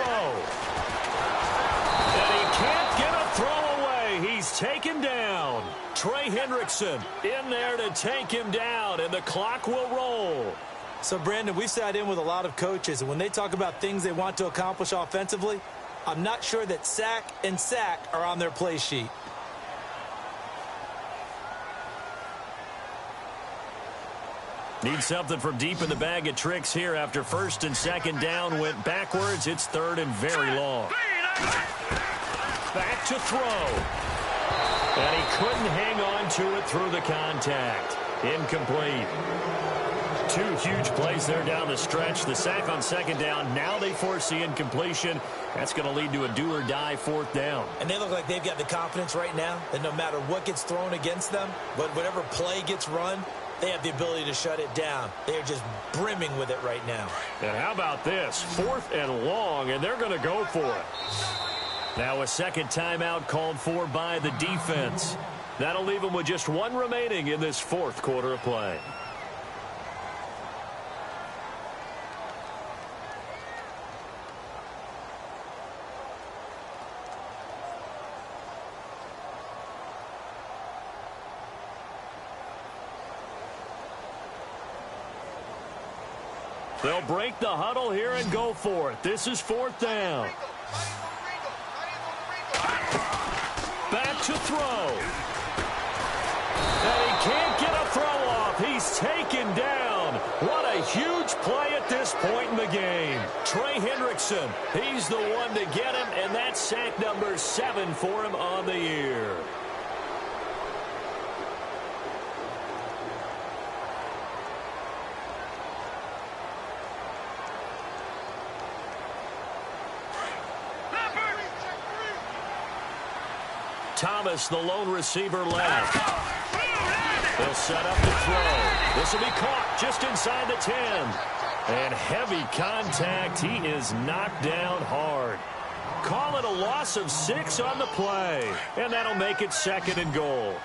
And he can't get a throw away. He's taken down. Trey Hendrickson in there to take him down, and the clock will roll. So, Brandon, we've sat in with a lot of coaches, and when they talk about things they want to accomplish offensively, I'm not sure that sack and sack are on their play sheet. Need something from deep in the bag of tricks here after first and second down went backwards. It's third and very long. Back to throw. And he couldn't hang on to it through the contact. Incomplete. Two huge plays there down the stretch. The sack on second down. Now they force the incompletion. That's going to lead to a do-or-die fourth down. And they look like they've got the confidence right now that no matter what gets thrown against them, but whatever play gets run, they have the ability to shut it down. They are just brimming with it right now. And how about this? Fourth and long, and they're going to go for it. Now a second timeout called for by the defense. That'll leave them with just one remaining in this fourth quarter of play. They'll break the huddle here and go for it. This is fourth down. Back to throw. And he can't get a throw off. He's taken down. What a huge play at this point in the game. Trey Hendrickson, he's the one to get him, and that's sack number 7 for him on the year. Thomas, the lone receiver, left. They'll set up the throw. This will be caught just inside the 10. And heavy contact. He is knocked down hard. Call it a loss of 6 on the play. And that'll make it second and goal.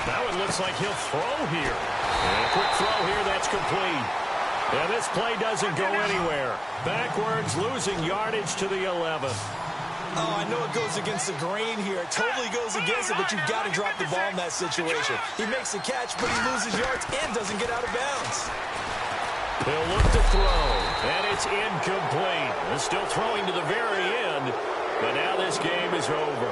Now it looks like he'll throw here. And a quick throw here, that's complete. And this play doesn't go anywhere. Backwards, losing yardage to the 11. Oh, I know it goes against the grain here. It totally goes against it, but you've got to drop the ball in that situation. He makes the catch, but he loses yards and doesn't get out of bounds. He'll look to throw, and it's incomplete. They're still throwing to the very end, but now this game is over.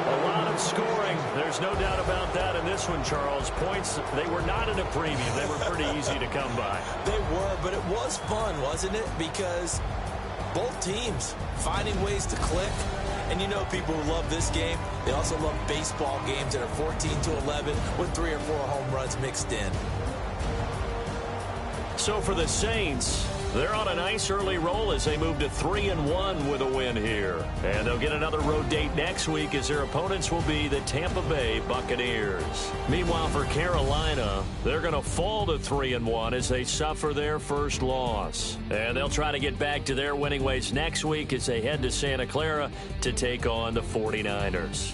A lot of scoring. There's no doubt about that in this one, Charles. Points, they were not in a premium. They were pretty easy to come by. They were, but it was fun, wasn't it? Because both teams finding ways to click. And you know people who love this game, they also love baseball games that are 14-11 with 3 or 4 home runs mixed in. So for the Saints, they're on a nice early roll as they move to 3-1 with a win here. And they'll get another road date next week as their opponents will be the Tampa Bay Buccaneers. Meanwhile, for Carolina, they're going to fall to 3-1 as they suffer their first loss. And they'll try to get back to their winning ways next week as they head to Santa Clara to take on the 49ers.